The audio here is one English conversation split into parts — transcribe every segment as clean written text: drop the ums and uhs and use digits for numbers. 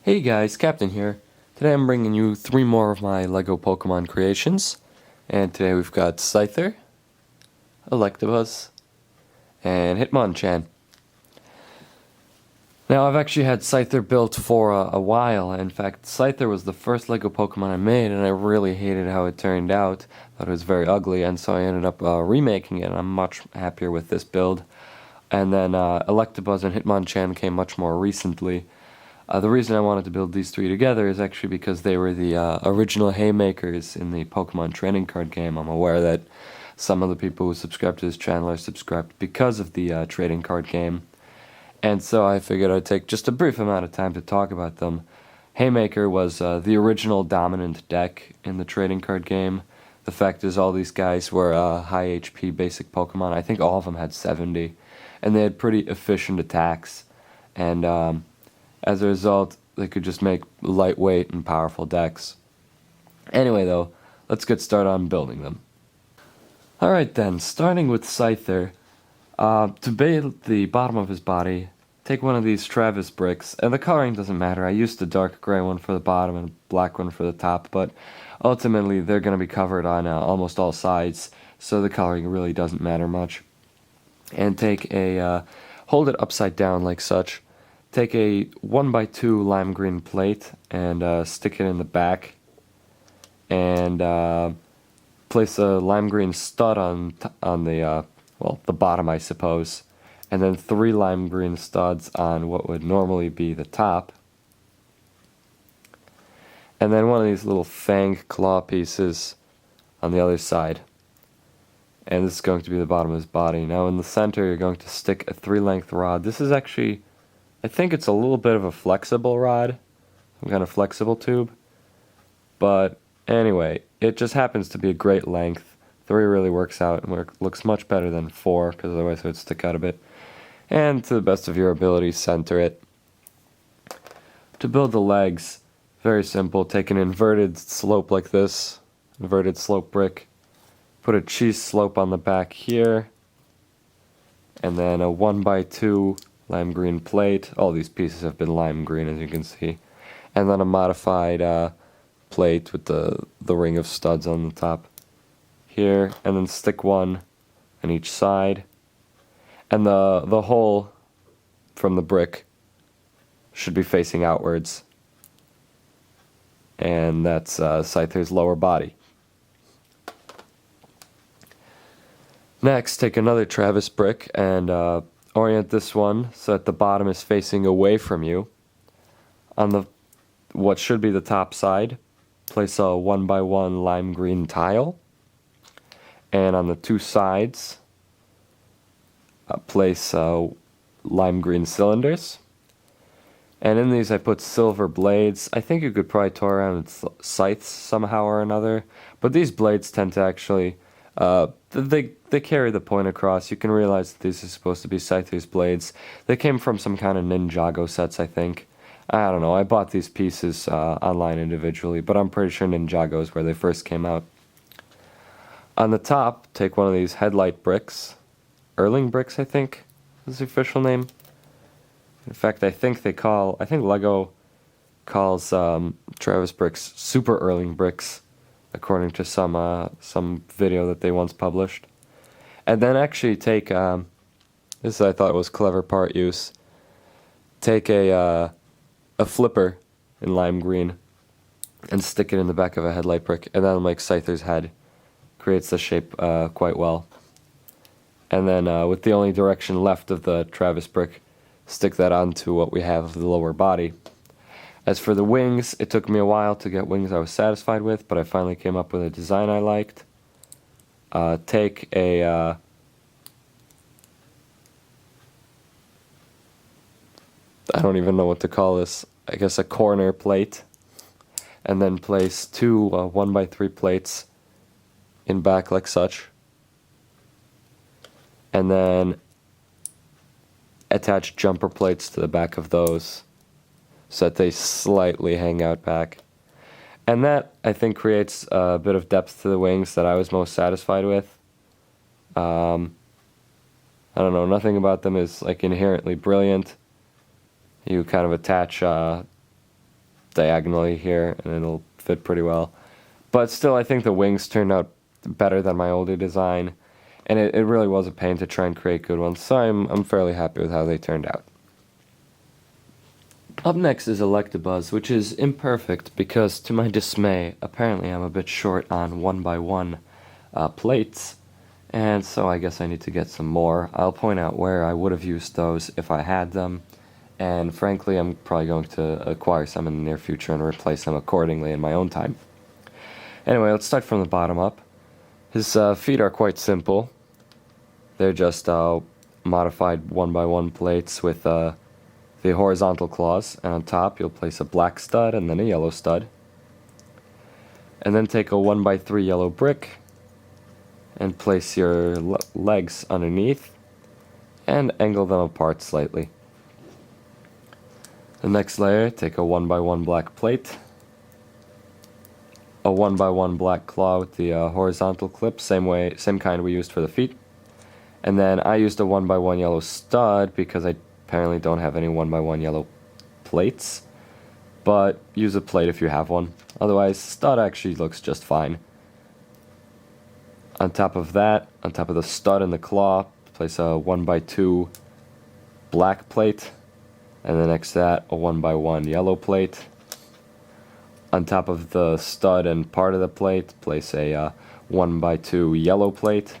Hey guys, Captain here. Today I'm bringing you 3 more of my LEGO Pokemon creations. And today we've got Scyther, Electabuzz, and Hitmonchan. Now I've actually had Scyther built for a while. In fact, Scyther was the first LEGO Pokemon I made and I really hated how it turned out. Thought it was very ugly, and so I ended up remaking it, and I'm much happier with this build. And then Electabuzz and Hitmonchan came much more recently. The reason I wanted to build these 3 together is actually because they were the original haymakers in the Pokemon trading card game. I'm aware that some of the people who subscribe to this channel are subscribed because of the trading card game. And so I figured I'd take just a brief amount of time to talk about them. Haymaker was the original dominant deck in the trading card game. The fact is all these guys were high HP basic Pokemon. I think all of them had 70. And they had pretty efficient attacks. And as a result, they could just make lightweight and powerful decks. Anyway, though, let's get started on building them. Alright then, starting with Scyther. To build the bottom of his body, take one of these Travis bricks, and the coloring doesn't matter. I used a dark gray one for the bottom and a black one for the top, but ultimately they're going to be covered on almost all sides, so the coloring really doesn't matter much. And take hold it upside down like such. Take a 1x2 lime green plate and stick it in the back, and place a lime green stud on the the bottom, I suppose, and then 3 lime green studs on what would normally be the top, and then one of these little fang claw pieces on the other side. And this is going to be the bottom of his body. Now in the center you're going to stick a 3-length rod. This is actually, I think it's a little bit of a flexible rod, some kind of flexible tube, but anyway, it just happens to be a great length. 3 really works out and looks much better than 4, because otherwise it would stick out a bit. And to the best of your ability, center it. To build the legs, very simple. Take an inverted slope like this, inverted slope brick, put a cheese slope on the back here, and then a 1x2 lime green plate. All these pieces have been lime green, as you can see. And then a modified plate with the ring of studs on the top here, and then stick one on each side. And the hole from the brick should be facing outwards. And that's Scyther's lower body. Next, take another Travis brick and orient this one so that the bottom is facing away from you. On what should be the top side, place a 1x1 lime green tile. And on the 2 sides, place lime green cylinders. And in these I put silver blades. I think you could probably toy around with scythes somehow or another. But these blades tend to actually, they carry the point across. You can realize that these are supposed to be Scyther's blades. They came from some kind of Ninjago sets, I think. I don't know, I bought these pieces online individually, but I'm pretty sure Ninjago is where they first came out. On the top, take one of these headlight bricks. Erling bricks, I think, is the official name. In fact, I think LEGO calls Travis bricks Super Erling bricks, according to some video that they once published. And then actually take, this I thought was clever part use, take a flipper in lime green and stick it in the back of a headlight brick, and that'll make Scyther's head. Creates the shape quite well. And then with the only direction left of the Travis brick, stick that onto what we have of the lower body. As for the wings, it took me a while to get wings I was satisfied with, but I finally came up with a design I liked. Take a I don't even know what to call this, I guess a corner plate, and then place 2 1x3 plates in back like such, and then attach jumper plates to the back of those so that they slightly hang out back. And that, I think, creates a bit of depth to the wings that I was most satisfied with. I don't know, nothing about them is like inherently brilliant. You kind of attach diagonally here, and it'll fit pretty well. But still, I think the wings turned out better than my older design, and it really was a pain to try and create good ones, so I'm fairly happy with how they turned out. Up next is Electabuzz, which is imperfect because, to my dismay, apparently I'm a bit short on 1x1 plates, and so I guess I need to get some more. I'll point out where I would have used those if I had them, and frankly I'm probably going to acquire some in the near future and replace them accordingly in my own time. Anyway, let's start from the bottom up. His feet are quite simple. They're just modified 1x1 plates with the horizontal claws, and on top you'll place a black stud and then a yellow stud. And then take a 1x3 yellow brick and place your legs underneath and angle them apart slightly. The next layer, take a 1x1 black plate, a 1x1 black claw with the horizontal clip, same kind we used for the feet. And then I used a 1x1 yellow stud because I apparently don't have any 1x1 yellow plates, but use a plate if you have one. Otherwise, stud actually looks just fine. On top of that, on top of the stud and the claw, place a 1x2 black plate, and then next to that, a 1x1 yellow plate. On top of the stud and part of the plate, place a 1x2 yellow plate,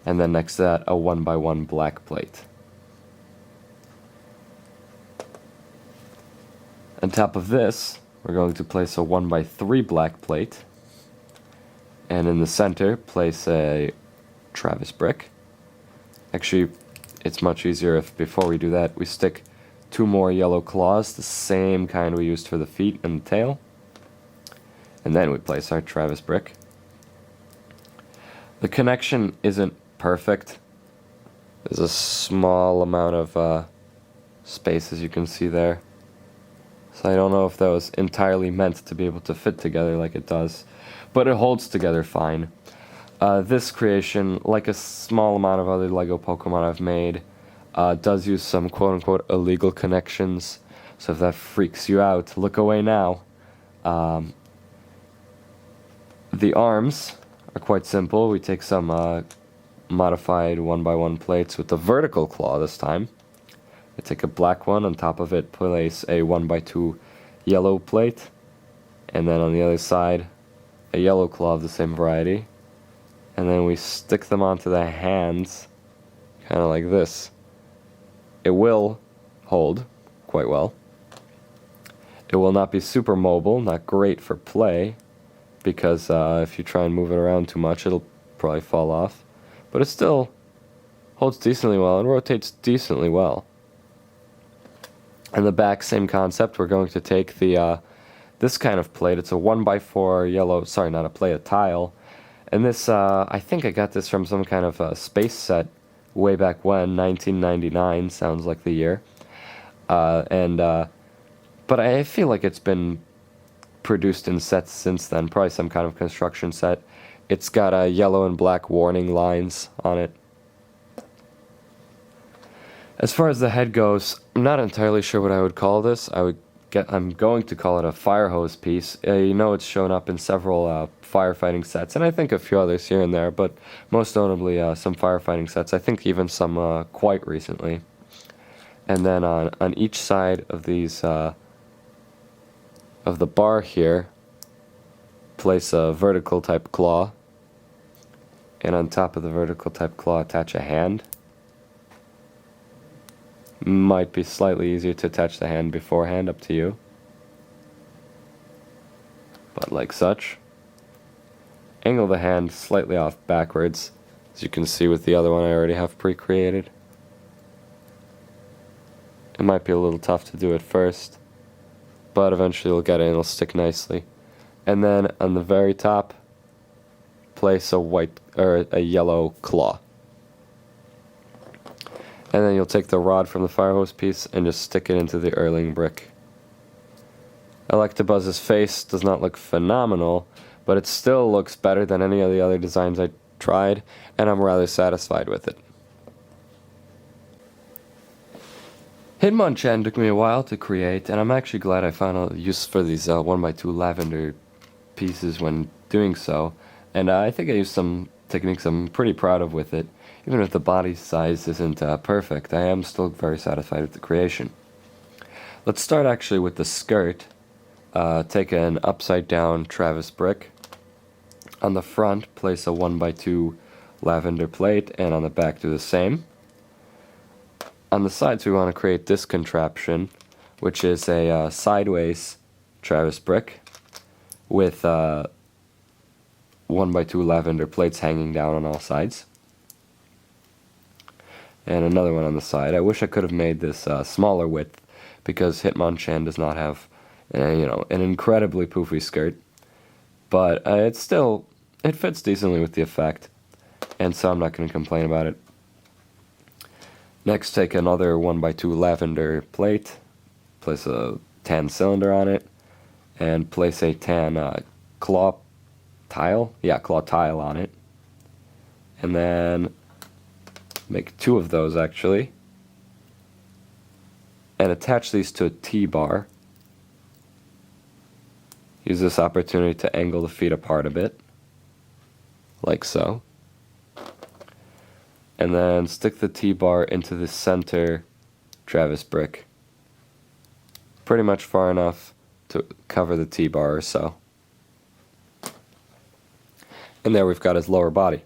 and then next to that, a 1x1 black plate. On top of this, we're going to place a 1x3 black plate, and in the center, place a Travis brick. Actually, it's much easier if before we do that, we stick 2 more yellow claws, the same kind we used for the feet and the tail. And then we place our Travis brick. The connection isn't perfect. There's a small amount of space, as you can see there. So I don't know if that was entirely meant to be able to fit together like it does, but it holds together fine. This creation, like a small amount of other LEGO Pokemon I've made, does use some quote-unquote illegal connections, so if that freaks you out, look away now. The arms are quite simple. We take some modified 1x1 plates with the vertical claw this time. We take a black one, on top of it place a 1x2 yellow plate, and then on the other side a yellow claw of the same variety, and then we stick them onto the hands, kind of like this. It will hold quite well. It will not be super mobile, not great for play, because if you try and move it around too much, it'll probably fall off. But it still holds decently well and rotates decently well. And the back, same concept. We're going to take the this kind of plate. It's a 1x4 yellow, sorry, not a plate, a tile. And this, I think I got this from some kind of space set way back when, 1999, sounds like the year. But I feel like it's been produced in sets since then, probably some kind of construction set. It's got yellow and black warning lines on it. As far as the head goes, I'm not entirely sure what I would call this. I'm going to call it a fire hose piece. You know, it's shown up in several firefighting sets, and I think a few others here and there, but most notably some firefighting sets. I think even some quite recently. And then on each side of these of the bar here, place a vertical type claw, and on top of the vertical type claw attach a hand. Might be slightly easier to attach the hand beforehand, up to you. But like such. Angle the hand slightly off backwards, as you can see with the other one I already have pre-created. It might be a little tough to do at first, but eventually you'll get it and it'll stick nicely. And then on the very top, place a yellow claw. And then you'll take the rod from the fire hose piece and just stick it into the Erling brick. Electabuzz's face does not look phenomenal, but it still looks better than any of the other designs I tried, and I'm rather satisfied with it. Hitmonchan took me a while to create, and I'm actually glad I found a use for these 1x2 lavender pieces when doing so. And I think I used some techniques I'm pretty proud of with it. Even if the body size isn't perfect, I am still very satisfied with the creation. Let's start actually with the skirt. Take an upside down Travis brick. On the front, place a 1x2 lavender plate, and on the back do the same. On the sides, we want to create this contraption, which is a sideways Travis brick with 1x2 lavender plates hanging down on all sides. And another one on the side. I wish I could have made this smaller width, because Hitmonchan does not have an incredibly poofy skirt. But it fits decently with the effect, and so I'm not going to complain about it. Next, take another 1x2 lavender plate, place a tan cylinder on it, and place a tan claw tile on it. And then make 2 of those actually, and attach these to a T-bar. Use this opportunity to angle the feet apart a bit, like so. And then stick the T-bar into the center Travis brick. Pretty much far enough to cover the T-bar or so. And there we've got his lower body.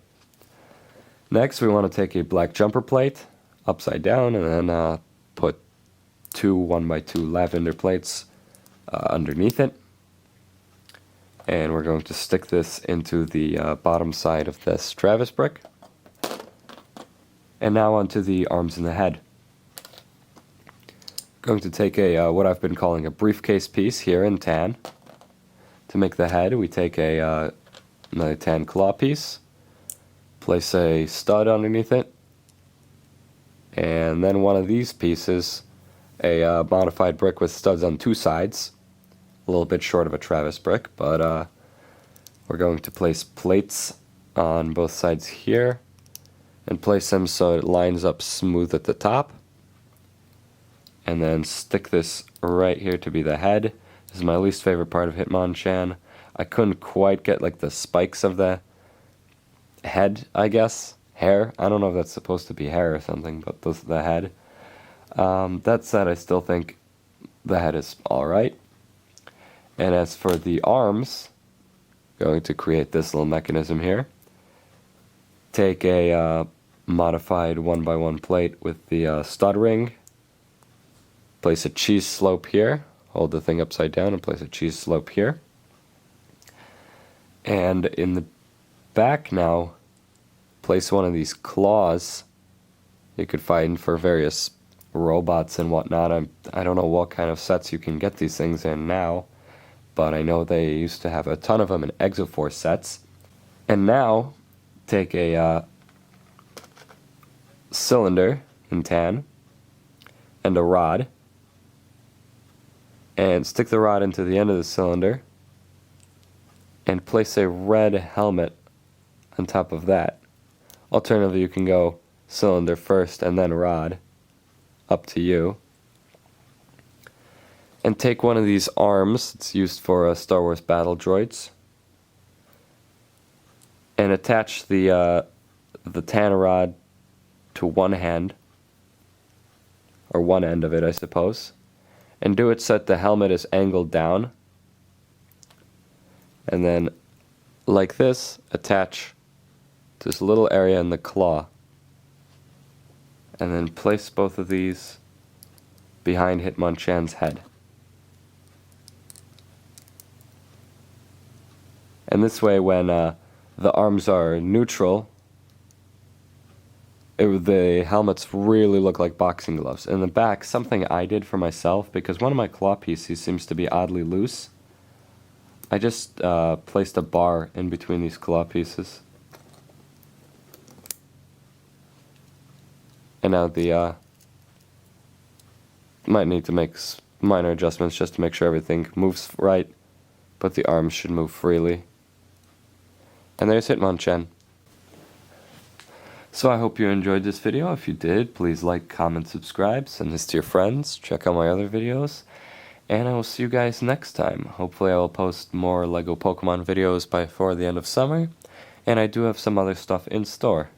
Next we want to take a black jumper plate, upside down, and then put 2 1x2 lavender plates underneath it. And we're going to stick this into the bottom side of this Travis brick. And now onto the arms and the head. Going to take a what I've been calling a briefcase piece here in tan. To make the head, we take another tan claw piece, place a stud underneath it, and then one of these pieces, a modified brick with studs on 2 sides. A little bit short of a Travis brick, but we're going to place plates on both sides here, and place them so it lines up smooth at the top. And then stick this right here to be the head. This is my least favorite part of Hitmonchan. I couldn't quite get like the spikes of the head, I guess. Hair. I don't know if that's supposed to be hair or something, but this is the head. That said, I still think the head is alright. And as for the arms, going to create this little mechanism here. Take a modified 1x1 plate with the stud ring. Place a cheese slope here. Hold the thing upside down and place a cheese slope here. And in the back now, place one of these claws you could find for various robots and whatnot. I don't know what kind of sets you can get these things in now, but I know they used to have a ton of them in Exoforce sets. And now, take a cylinder in tan and a rod, and stick the rod into the end of the cylinder and place a red helmet on top of that. Alternatively, you can go cylinder first and then rod, up to you. And take one of these arms, it's used for Star Wars battle droids, and attach the tan rod to one hand, or one end of it, I suppose, and do it so that the helmet is angled down. And then, like this, attach this little area in the claw. And then place both of these behind Hitmonchan's head. And this way, when the arms are neutral, the helmets really look like boxing gloves. In the back, something I did for myself, because one of my claw pieces seems to be oddly loose, I just placed a bar in between these claw pieces. And now the might need to make minor adjustments just to make sure everything moves right, but the arms should move freely. And there's Hitmonchan. So I hope you enjoyed this video. If you did, please like, comment, subscribe, send this to your friends, check out my other videos, and I will see you guys next time. Hopefully I will post more LEGO Pokemon videos before the end of summer, and I do have some other stuff in store.